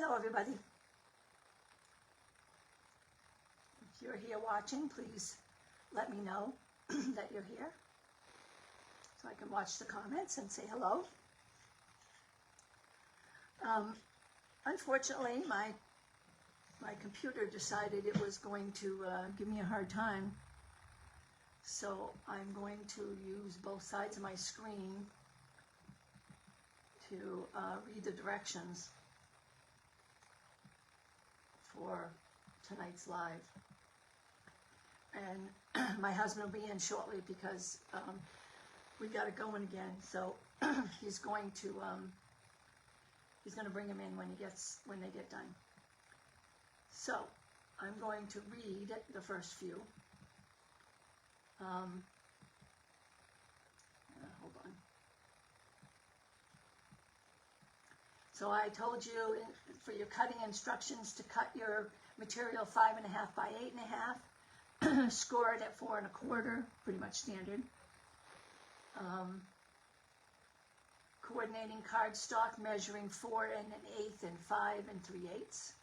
Hello, everybody. If you're here watching, please let me know that you're here so I can watch the comments and say hello. Unfortunately, my computer decided it was going to give me a hard time, so I'm going to use both sides of my screen to read the directions for tonight's live. And my husband will be in shortly because we got it going again. So he's going to bring him in when they get done. So I'm going to read the first few. Hold on. So I told you for your cutting instructions to cut your material 5.5 by 8.5, score it at 4 1/4, pretty much standard. Coordinating cardstock, measuring 4 1/8 and 5 3/8.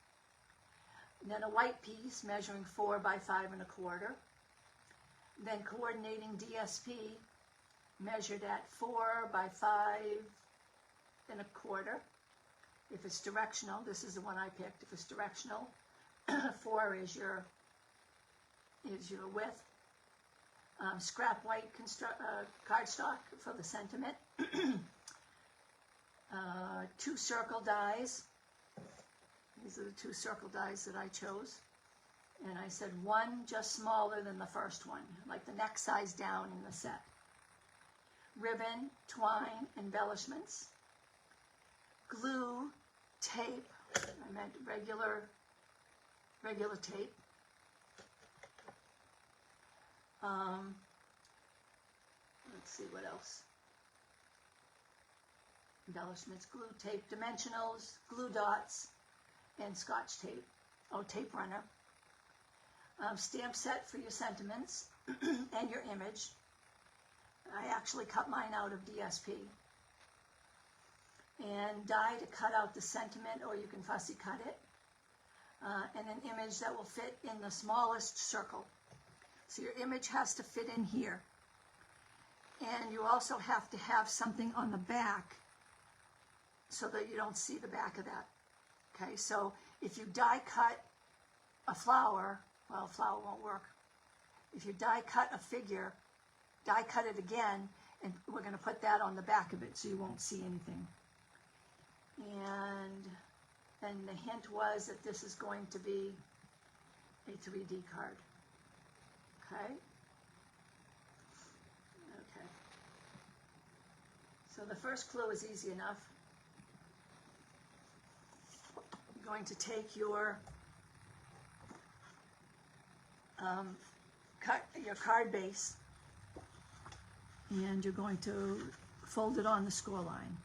And then a white piece measuring 4 by 5 1/4. Then coordinating DSP measured at 4 by 5 1/4. If it's directional, this is the one I picked. If it's directional, 4 is your width. Scrap white cardstock for the sentiment. 2 circle dies. These are the 2 circle dies that I chose. And I said one just smaller than the first one, like the next size down in the set. Ribbon, twine, embellishments. Glue, tape, I meant regular tape. Let's see what else. Embellishments, glue, tape, dimensionals, glue dots, and Scotch tape. Oh, tape runner. Stamp set for your sentiments and your image. I actually cut mine out of DSP. And die to cut out the sentiment, or you can fussy cut it. And an image that will fit in the smallest circle. So your image has to fit in here. And you also have to have something on the back so that you don't see the back of that. Okay, so if you die cut a flower, well, a flower won't work. If you die cut a figure, die cut it again, and we're going to put that on the back of it so you won't see anything. And then the hint was that this is going to be a 3D card. Okay? Okay. So the first clue is easy enough. You're going to take your card base, and you're going to fold it on the score line.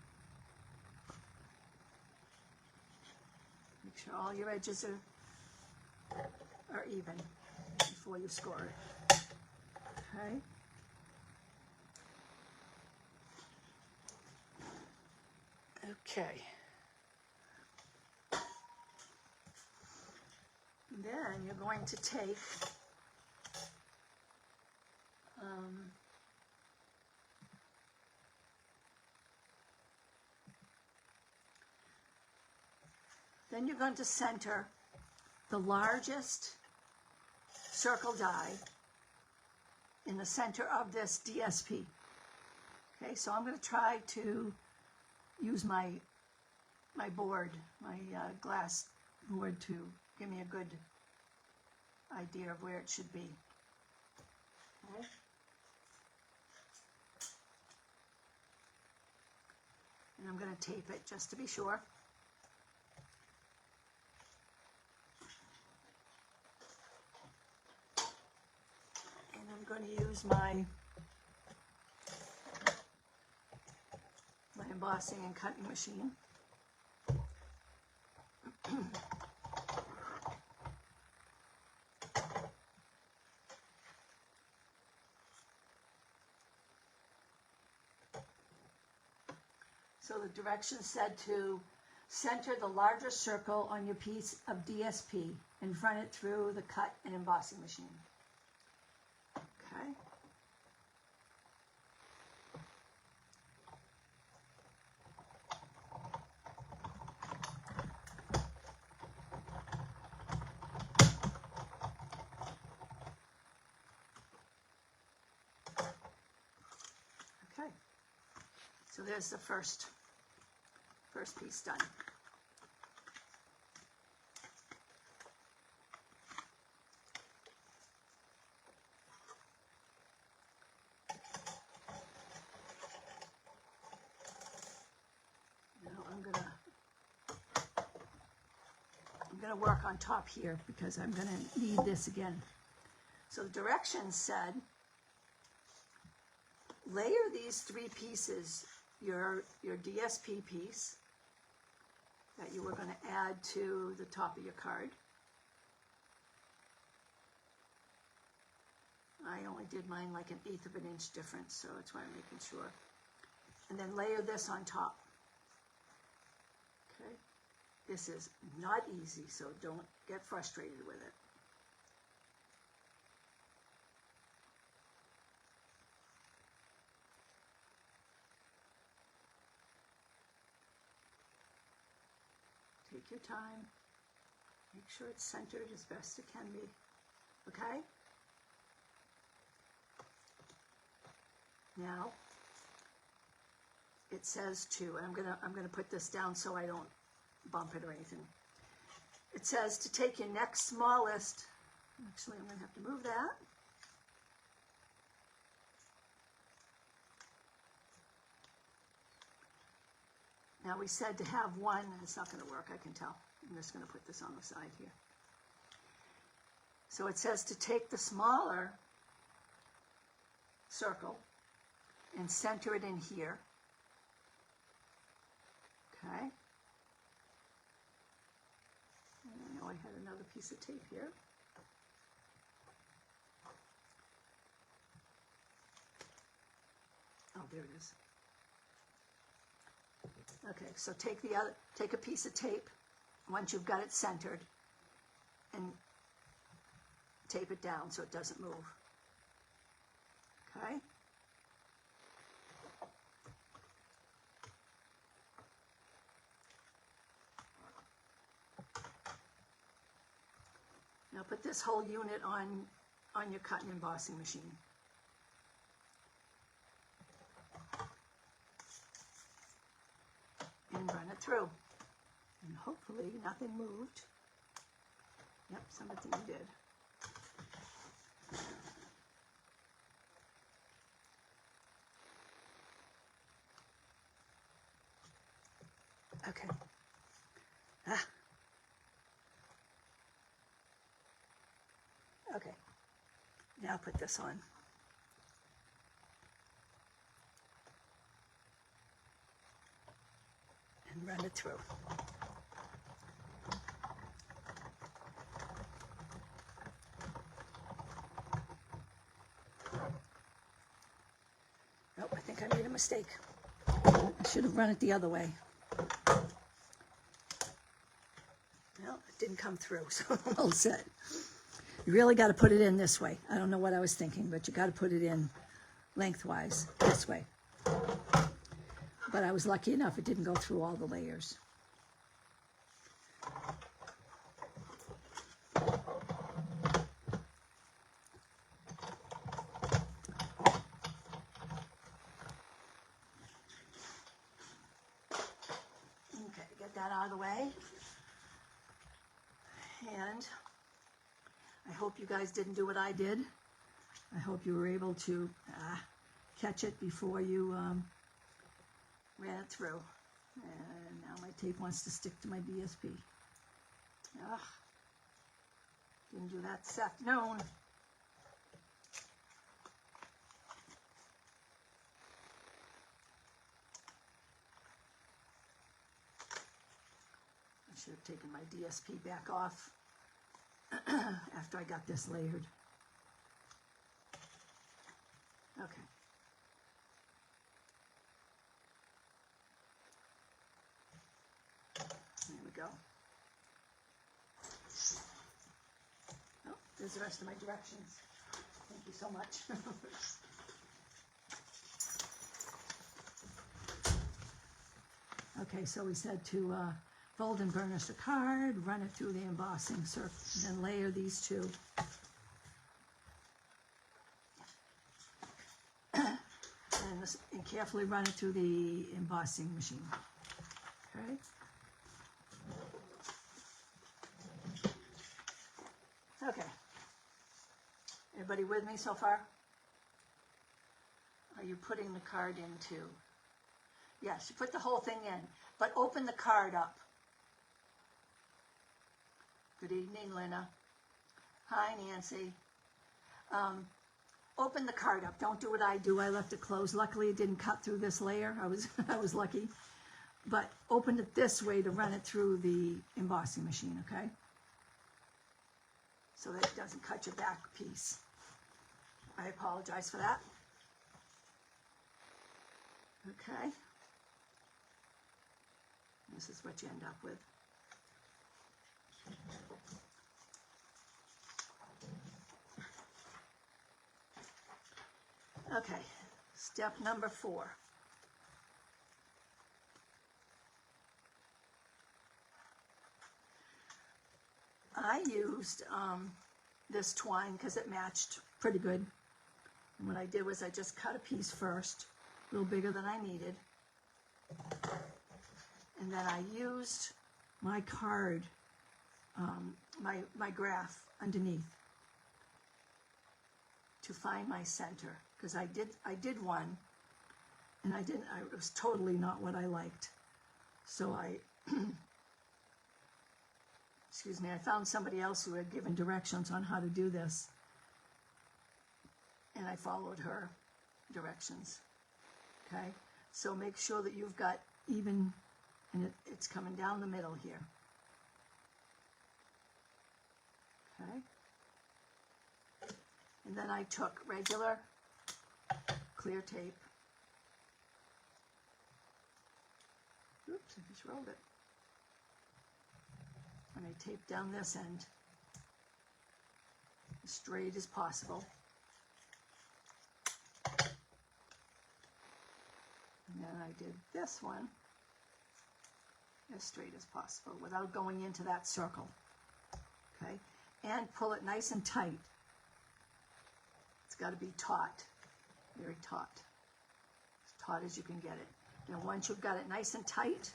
Make sure all your edges are even before you score it. Okay. Okay. Then you're going to take then you're going to center the largest circle die in the center of this DSP. Okay, so I'm going to try to use my board, my glass board, to give me a good idea of where it should be. Okay. And I'm going to tape it just to be sure. And I'm going to use my embossing and cutting machine. So the directions said to Center the larger circle on your piece of DSP and run it through the cut and embossing machine. Okay. Okay. So there's the first piece done. Now I'm gonna work on top here because I'm gonna need this again. So the directions said, layer these three pieces, your DSP piece that you were going to add to the top of your card. I only did mine like 1/8 of an inch difference, so that's why I'm making sure. And then layer this on top. Okay, this is not easy, so don't get frustrated with it. Take your time. Make sure it's centered as best it can be. Okay? Now, it says to, and I'm gonna put this down so I don't bump it or anything. It says to take your next smallest, actually I'm gonna have to move that. Now we said to have one, and it's not going to work, I can tell. I'm just going to put this on the side here. So it says to take the smaller circle and center it in here. Okay. And I know I had another piece of tape here. Oh, there it is. Okay, so take a piece of tape once you've got it centered and tape it down so it doesn't move. Okay? Now put this whole unit on your cut and embossing machine. And run it through. And hopefully nothing moved. Yep, something did. Okay. Okay. Now put this on. And run it through. Oh, I think I made a mistake. I should have run it the other way. Well, it didn't come through, so I'm all set. You really got to put it in this way. I don't know what I was thinking, but you got to put it in lengthwise this way. But I was lucky enough it didn't go through all the layers. Okay, get that out of the way. And I hope you guys didn't do what I did. I hope you were able to catch it before you ran it through. And now my tape wants to stick to my DSP. Ugh. Didn't do that this afternoon. I should have taken my DSP back off after I got this layered. Okay. go. Oh, there's the rest of my directions. Thank you so much. Okay, so we said to fold and burnish the card, run it through the embossing circle, then layer these two. And carefully run it through the embossing machine. Okay. Okay. Everybody with me so far? Are you putting the card into? Yes, you put the whole thing in, but open the card up. Good evening, Lena. Hi, Nancy. Open the card up. Don't do what I do. I left it closed. Luckily, it didn't cut through this layer. I was lucky. But open it this way to run it through the embossing machine, okay? So that it doesn't cut your back piece. I apologize for that. Okay. This is what you end up with. Okay, step number 4. I used this twine because it matched pretty good. And what I did was I just cut a piece first, a little bigger than I needed. And then I used my card, my graph underneath to find my center. Because I did one, and it was totally not what I liked. So excuse me, I found somebody else who had given directions on how to do this. And I followed her directions, okay? So make sure that you've got even, and it's coming down the middle here, okay? And then I took regular clear tape. Oops, I just rolled it. And I taped down this end as straight as possible. And then I did this one as straight as possible without going into that circle. Okay? And pull it nice and tight. It's got to be taut. Very taut. As taut as you can get it. Now once you've got it nice and tight,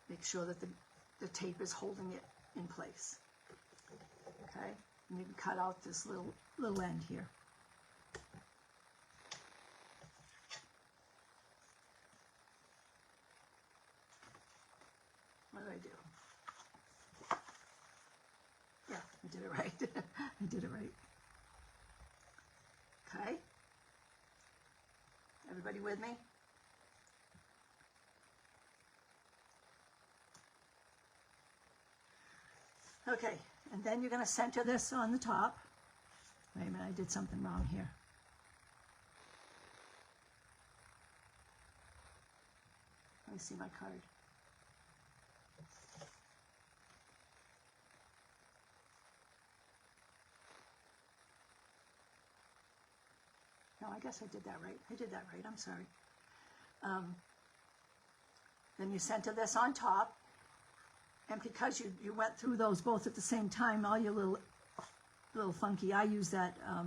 make sure that the tape is holding it in place. Okay? And you can cut out this little end here. What did I do? Yeah, I did it right. I did it right. Okay? Everybody with me? Okay, and then you're going to center this on the top. Wait a minute, I did something wrong here. Let me see my card. No, I guess I did that right. I did that right. I'm sorry. Then you center this on top. And because you went through those both at the same time, all your little funky, I use that, I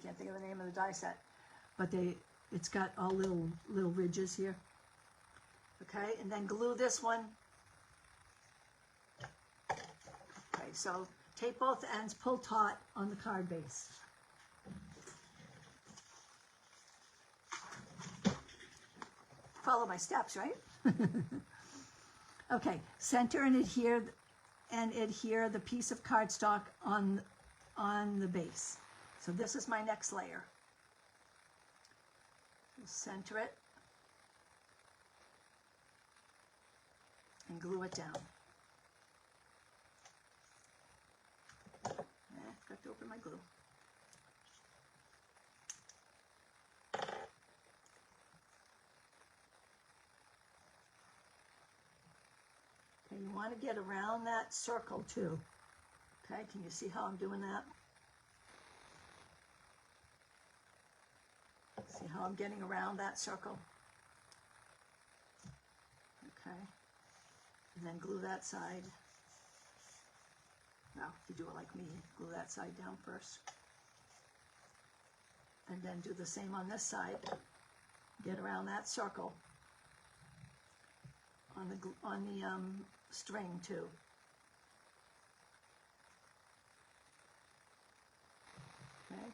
can't think of the name of the die set, but it's got all little ridges here. Okay, and then glue this one. Okay, so tape both ends, pull taut on the card base. Follow my steps, right? Okay, center and adhere the piece of cardstock on the base. So this is my next layer. Center it and glue it down. Got to open my glue. you want to get around that circle too. Okay, can you see how I'm doing that? See how I'm getting around that circle? Okay, and then glue that side. Now, if you do it like me, glue that side down first. And then do the same on this side. Get around that circle on the string too. Okay.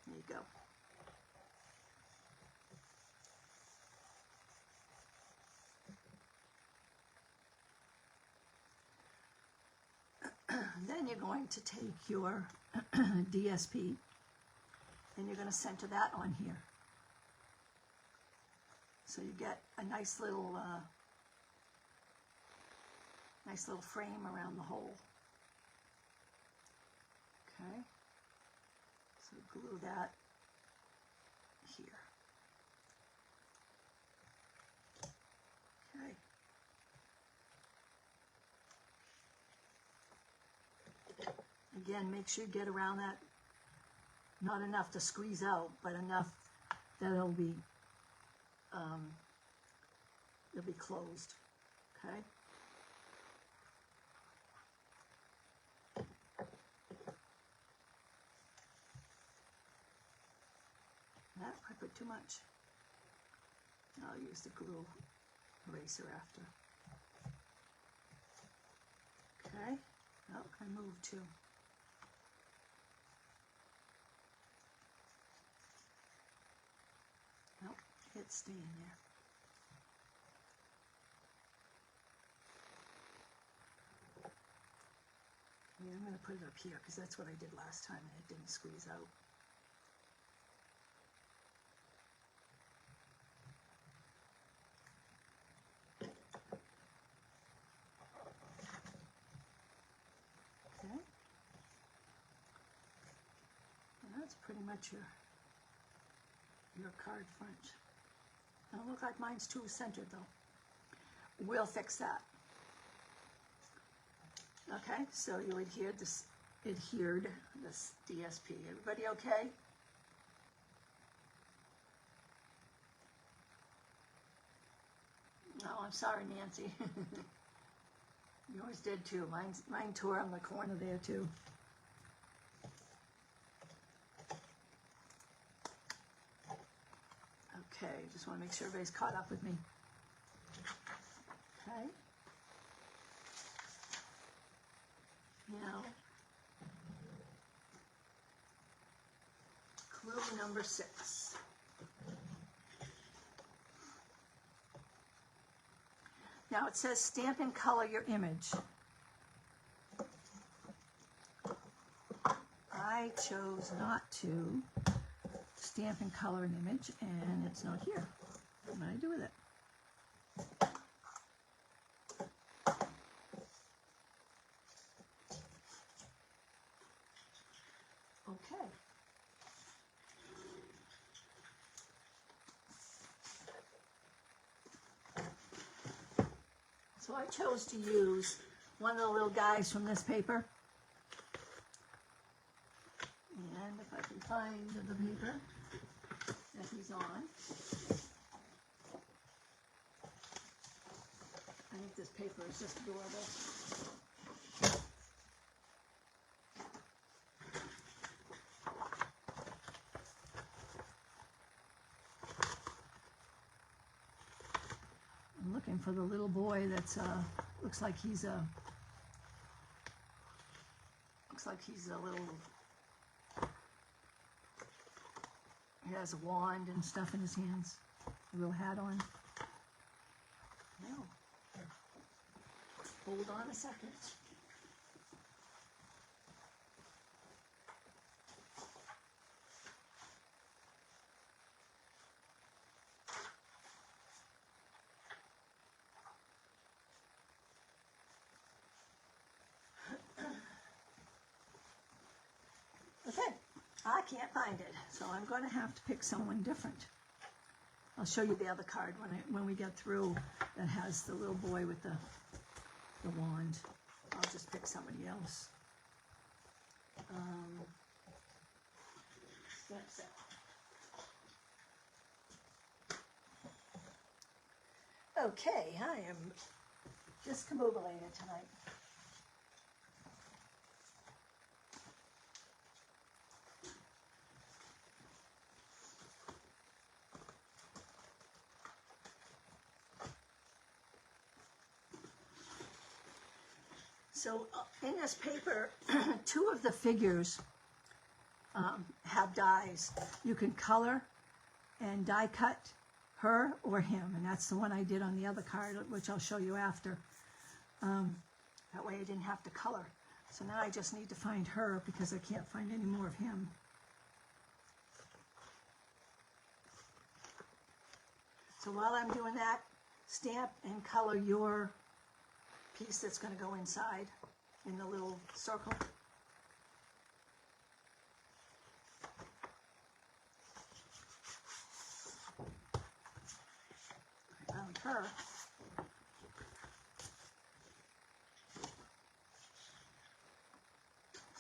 There you go. Then you're going to take your DSP and you're going to center that on here. So you get a nice little frame around the hole. Okay. So glue that here. Okay. Again, make sure you get around that, not enough to squeeze out, but enough that it'll be closed, okay? That, I put too much. I'll use the glue eraser after. Okay, oh, I moved too. Nope, it's staying there. Yeah, I'm going to put it up here because that's what I did last time and it didn't squeeze out. Okay. And that's pretty much your card front. Doesn't look like mine's too centered though. We'll fix that. Okay, so you adhered this DSP. Everybody okay? No, I'm sorry, Nancy. Yours did too. Mine tore on the corner there too. Okay, just want to make sure everybody's caught up with me. Okay. Now, clue number 6. Now it says stamp and color your image. I chose not to stamp and color an image, and it's not here. What do I do with it? Okay. So I chose to use one of the little guys from this paper. And if I can find the paper that he's on. I think this paper is just adorable. I'm looking for the little boy that's looks like he's a little, he has a wand and stuff in his hands, a little hat on. No. Hold on a second. Okay, I can't find it, so I'm going to have to pick someone different. I'll show you the other card when we get through that has the little boy with the wand. I'll just pick somebody else. Stamp set. Okay, I am discombobulated tonight. So in this paper, two of the figures have dies. You can color and die cut her or him, and that's the one I did on the other card, which I'll show you after. That way I didn't have to color. So now I just need to find her because I can't find any more of him. So while I'm doing that, stamp and color your piece that's going to go inside in the little circle. I found her.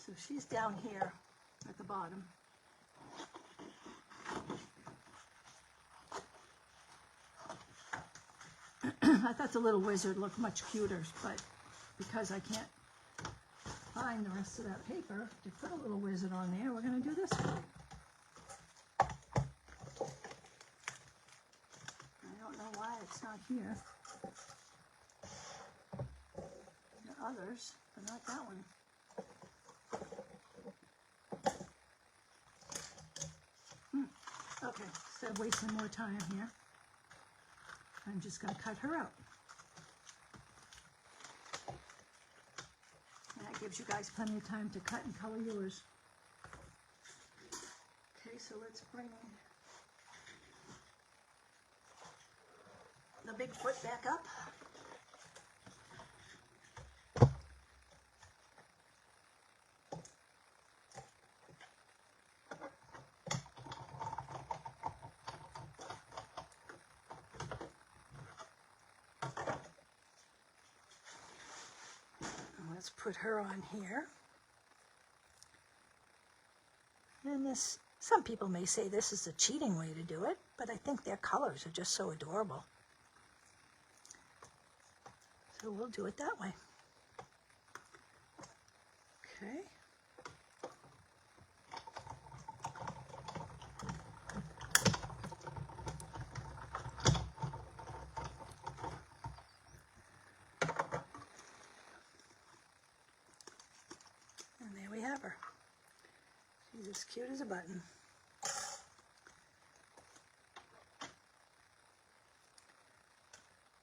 So she's down here at the bottom. I thought the little wizard looked much cuter, but because I can't find the rest of that paper to put a little wizard on there, we're going to do this one. I don't know why it's not here. There are others, but not that one. Okay, instead of wasting more time here, I'm just going to cut her out. And that gives you guys plenty of time to cut and color yours. Okay, so let's bring the big foot back up. Let's put her on here. And this, some people may say this is a cheating way to do it, but I think their colors are just so adorable. So we'll do it that way. Okay. Have her. She's as cute as a button.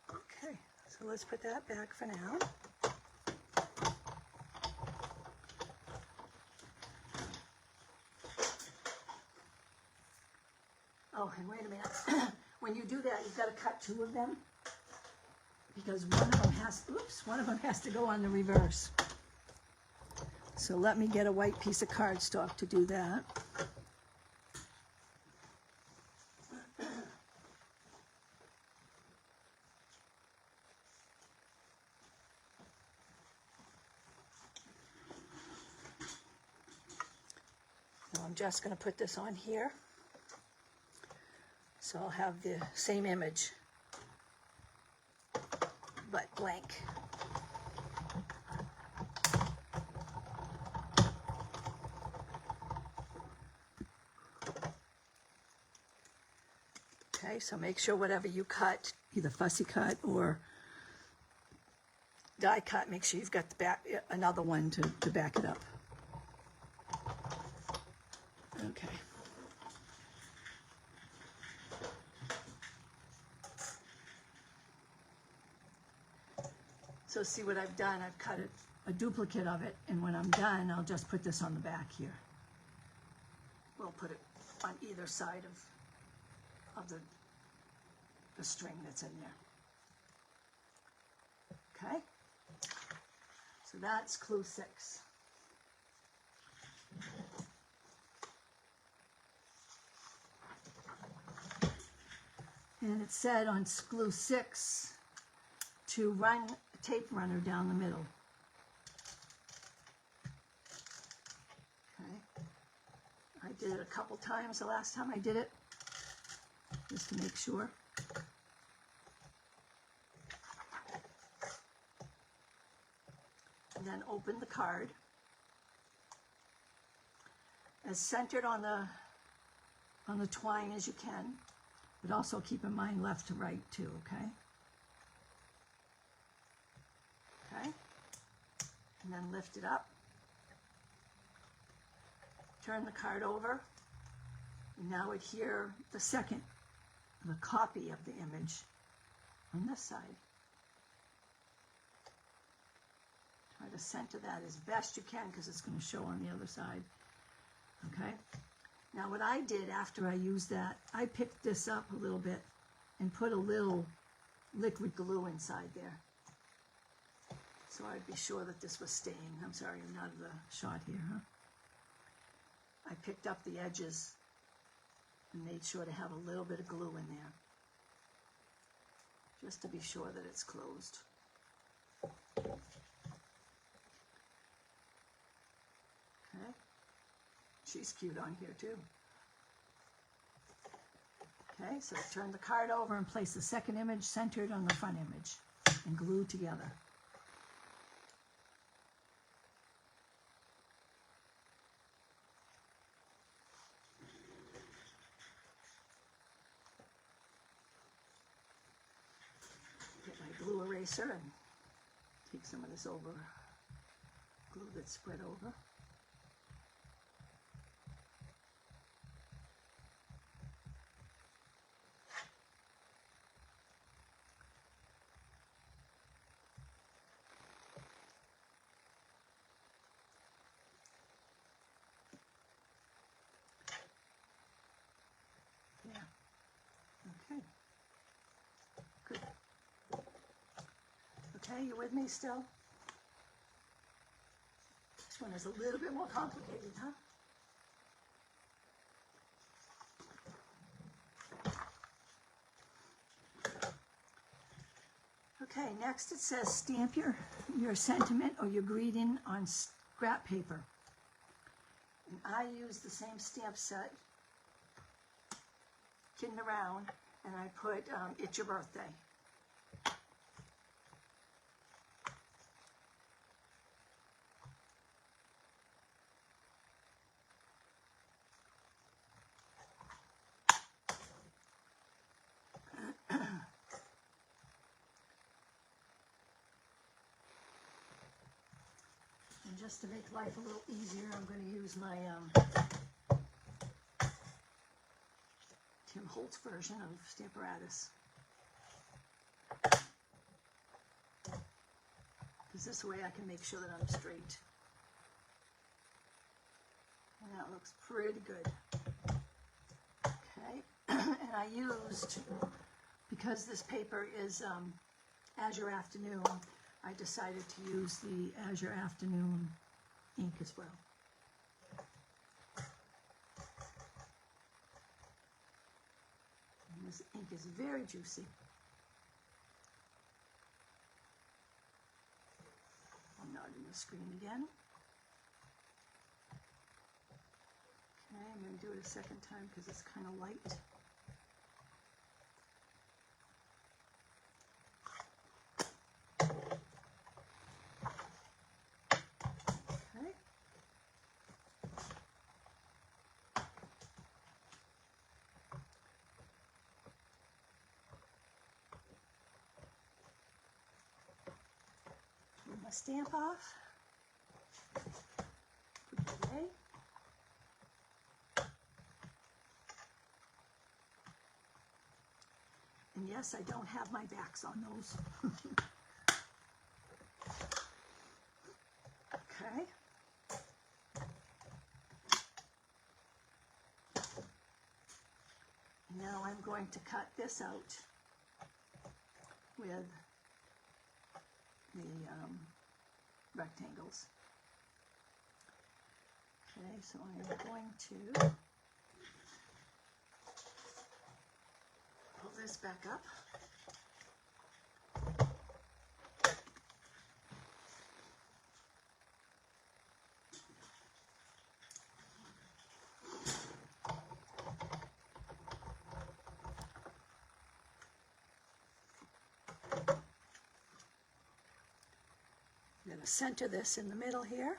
Okay, so let's put that back for now. Oh, and wait a minute. When you do that, you've got to cut two of them because one of them has to go on the reverse. So let me get a white piece of cardstock to do that. So I'm just going to put this on here. So I'll have the same image, but blank. Okay, so make sure whatever you cut, either fussy cut or die cut, make sure you've got the back, another one to back it up. Okay. So see what I've done, I've cut a duplicate of it, and when I'm done, I'll just put this on the back here. We'll put it on either side of the string that's in there. Okay? So that's clue 6. And it said on glue 6 to run a tape runner down the middle. Okay. I did it a couple times the last time I did it, just to make sure. And then open the card. As centered on the twine as you can, but also keep in mind left to right too, okay? Okay, and then lift it up. Turn the card over, and now adhere the copy of the image on this side. Try to center that as best you can because it's going to show on the other side. Okay, now what I did after I used that, I picked this up a little bit and put a little liquid glue inside there. So I'd be sure that this was staying. I'm sorry, I'm not of the shot here, huh? I picked up the edges and made sure to have a little bit of glue in there, just to be sure that it's closed. Okay. She's cute on here too. Okay, so turn the card over and place the second image centered on the front image and glue together. Get my glue eraser and take some of this over glue that's spread over. Okay, good. Okay, you with me still? This one is a little bit more complicated, huh? Okay, next it says stamp your sentiment or your greeting on scrap paper. And I use the same stamp set, kidding around, and I put It's Your Birthday. And just to make life a little easier, I'm going to use my Tim Holtz version of Stamparatus. Because this way I can make sure that I'm straight. And that looks pretty good. Okay, and I used, because this paper is Azure Afternoon, I decided to use the Azure Afternoon ink as well. And this ink is very juicy. I'm not in the screen again. Okay, I'm going to do it a second time because it's kind of light. Okay. Turn my stamp off. Put it away. And yes, I don't have my backs on those. Okay. Now I'm going to cut this out with the rectangles. Okay, so I'm going to pull this back up. I'm going to center this in the middle here.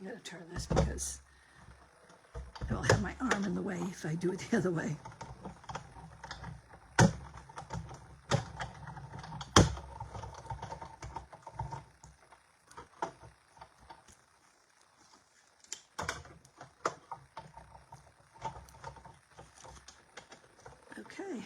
I'm going to turn this because I'll have my arm in the way if I do it the other way. Okay.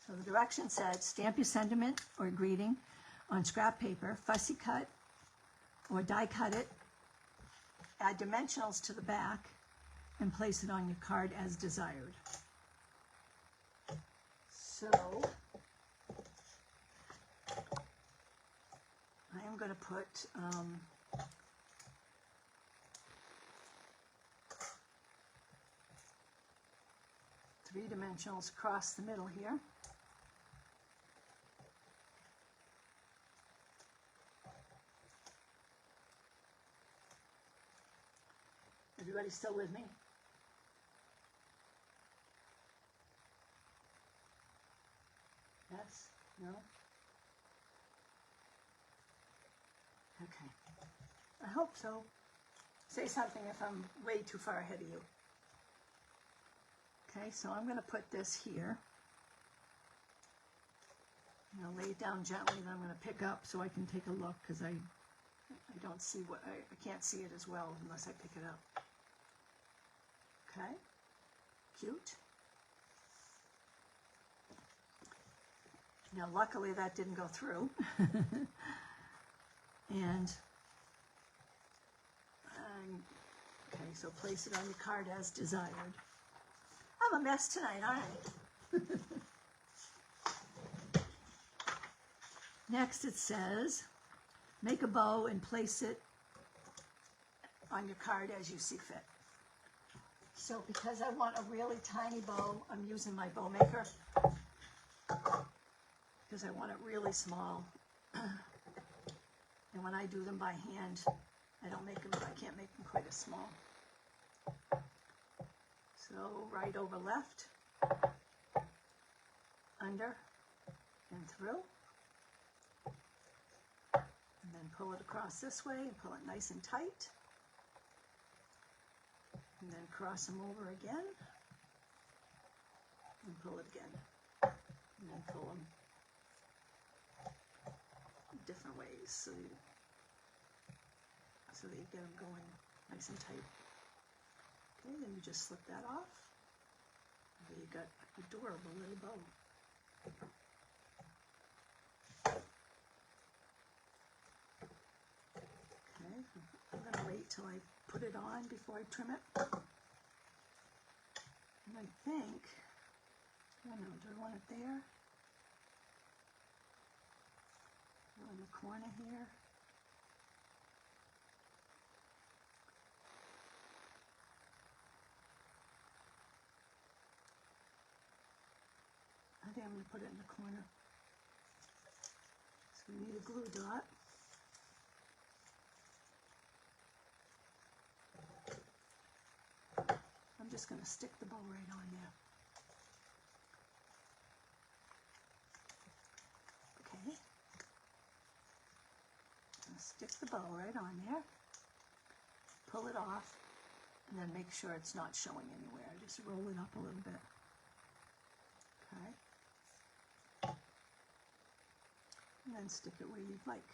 So the direction said, stamp your sentiment or greeting on scrap paper, fussy cut or die cut it, add dimensionals to the back, and place it on your card as desired. So I am going to put 3 dimensionals across the middle here. Everybody still with me? Yes? No? Okay. I hope so. Say something if I'm way too far ahead of you. Okay, so I'm going to put this here. I'm going to lay it down gently, then I'm going to pick up so I can take a look because I don't see what, I can't see it as well unless I pick it up. Okay, cute. Now luckily that didn't go through. And okay, so place it on your card as desired. I'm a mess tonight, aren't I? Next it says, make a bow and place it on your card as you see fit. So because I want a really tiny bow, I'm using my bow maker because I want it really small. And when I do them by hand, I can't make them quite as small. So right over left, under and through. And then pull it across this way and pull it nice and tight. And then cross them over again. And pull it again. And then pull them different ways so that you get them going nice and tight. Okay, then you just slip that off. And you got an adorable little bow. Okay, I'm going to wait till I put it on before I trim it. And I think, I don't know, do I want it there? Or in the corner here? I think I'm going to put it in the corner. So we need a glue dot. I'm just going to stick the bow right on there. Okay. Stick the bow right on there. Pull it off, and then make sure it's not showing anywhere. Just roll it up a little bit. Okay. And then stick it where you'd like.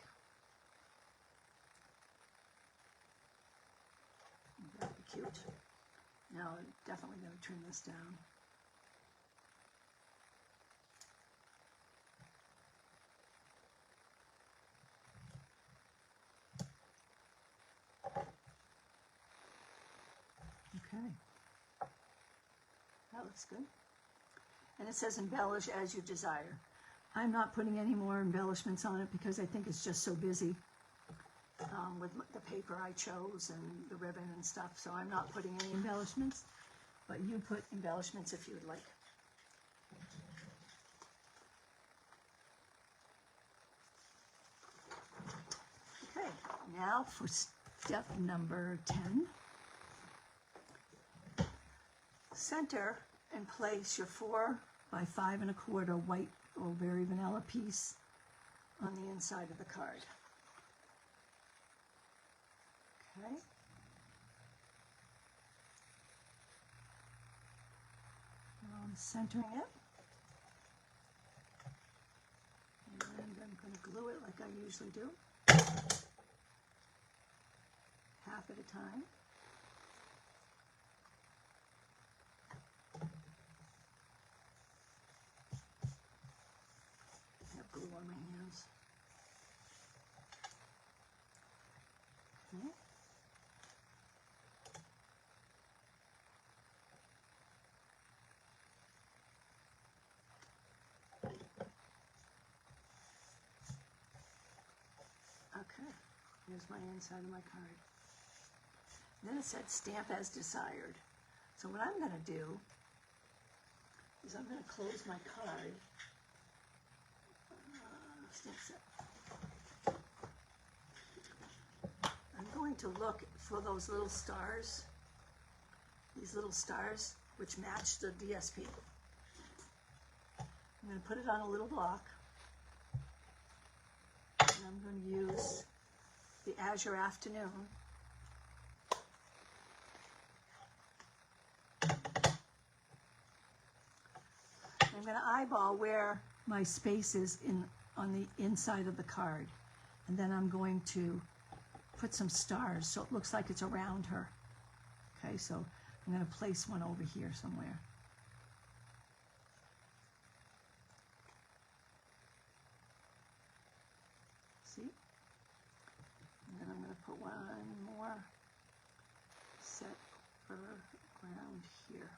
That'd be cute. Now I'm definitely going to trim this down. That looks good. And it says embellish as you desire. I'm not putting any more embellishments on it because I think it's just so busy with the paper I chose and the ribbon and stuff, so I'm not putting any embellishments, but you put embellishments if you would like. Okay, now for step number 10. Center and place your 4 by 5 1/4 white or very vanilla piece on the inside of the card. Okay. Now I'm centering it. And I'm going to glue it like I usually do. Half at a time. I have glue on my hands. Okay. Okay, here's my inside of my card. Then it said stamp as desired. So what I'm going to do is I'm going to close my card. Stamp set. I'm going to look for those little stars, these little stars which match the DSP. I'm going to put it on a little block. And I'm going to use the Azure Afternoon. I'm going to eyeball where my space is on the inside of the card. And then I'm going to put some stars so it looks like it's around her. Okay, so I'm going to place one over here somewhere. See? And then I'm going to put one more set around here.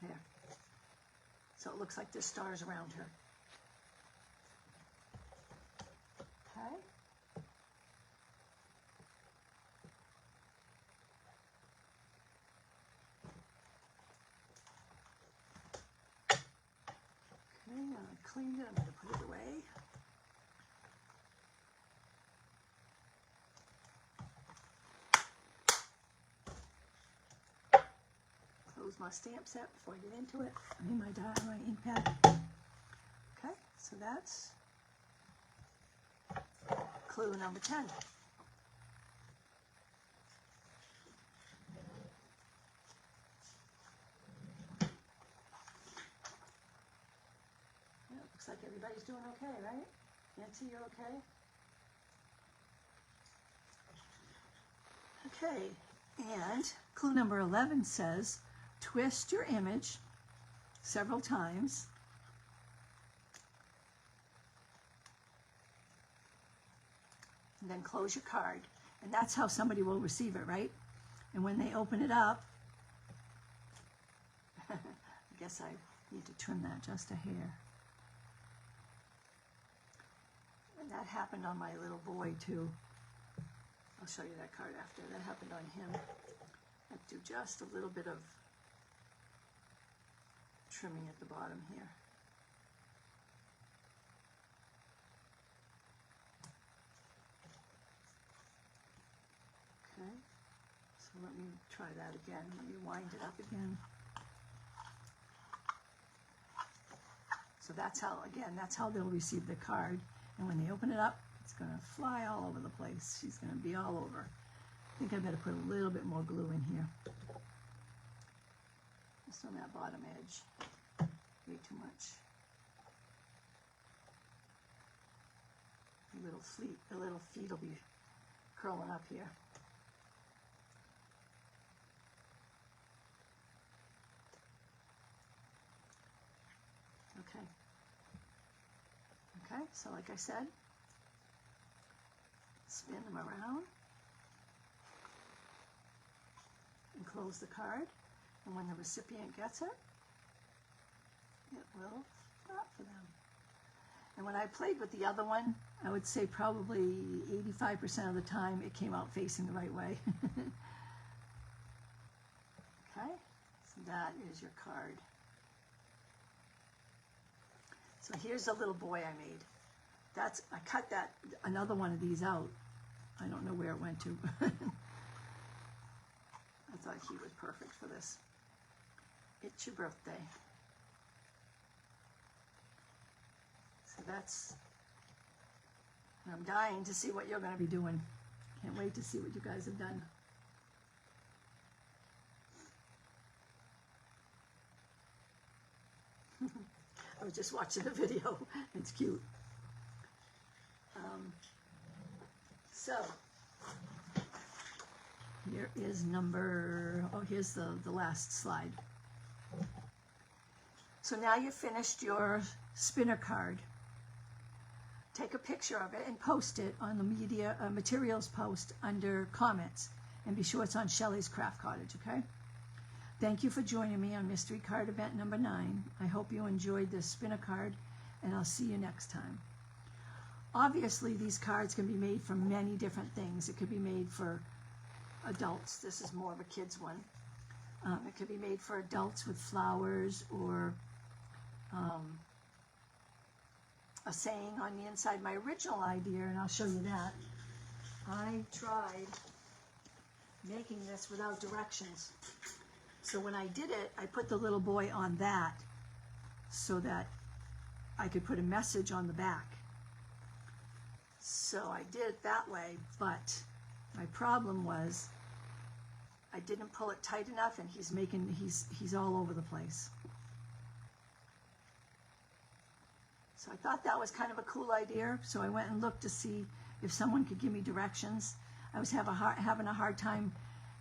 There. So it looks like there's stars around her. Okay. Okay, now I cleaned it. I'm going to put it away. Close my stamp set before I get into it. I need my ink pad. Okay, so that's clue number 10. Yeah, looks like everybody's doing okay, right? Nancy, you're okay? Okay, and clue number 11 says, twist your image several times and then close your card. And that's how somebody will receive it, right? And when they open it up, I guess I need to trim that just a hair. And that happened on my little boy too. I'll show you that card after. That happened on him. I do just a little bit of trimming at the bottom here. Okay, so let me try that again. Let me wind it up again. So that's how, again, that's how they'll receive the card. And when they open it up, it's going to fly all over the place. She's going to be all over. I think I better put a little bit more glue in here. Just on that bottom edge. Way too much. The little feet will be curling up here. Okay. Okay, so like I said, spin them around and close the card. And when the recipient gets it, it will stop for them. And when I played with the other one, I would say probably 85% of the time it came out facing the right way. Okay, so that is your card. So here's a little boy I made. I cut another one of these out. I don't know where it went to. I thought he was perfect for this. It's your birthday. So I'm dying to see what you're going to be doing. Can't wait to see what you guys have done. I was just watching the video. It's cute. So, here is here's the last slide. So now you've finished your spinner card. Take a picture of it and post it on the materials post under comments. And be sure it's on Shelley's Craft Cottage, okay? Thank you for joining me on Mystery Card Event number 9. I hope you enjoyed this spinner card, and I'll see you next time. Obviously, these cards can be made from many different things. It could be made for adults. This is more of a kid's one. It could be made for adults with flowers or a saying on the inside. My original idea, and I'll show you that, I tried making this without directions. So when I did it, I put the little boy on that so that I could put a message on the back. So I did it that way, but my problem was I didn't pull it tight enough, and he's all over the place. So I thought that was kind of a cool idea, so I went and looked to see if someone could give me directions. I was having a hard time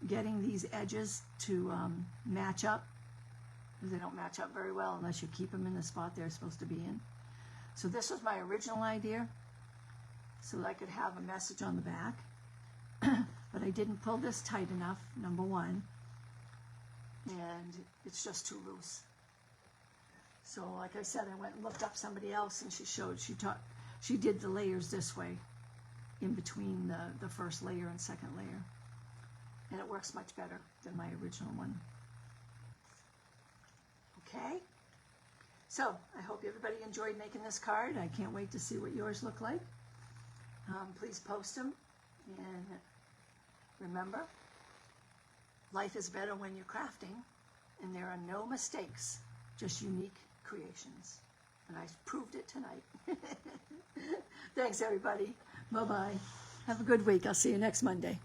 getting these edges to match up, because they don't match up very well unless you keep them in the spot they're supposed to be in. So this was my original idea, so that I could have a message on the back. But I didn't pull this tight enough, number one, and it's just too loose. So like I said, I went and looked up somebody else, and she did the layers this way, in between the first layer and second layer. And it works much better than my original one. Okay? So, I hope everybody enjoyed making this card. I can't wait to see what yours look like. Please post them. And remember, life is better when you're crafting, and there are no mistakes, just unique creations. And I proved it tonight. Thanks, everybody. Bye-bye. Have a good week. I'll see you next Monday.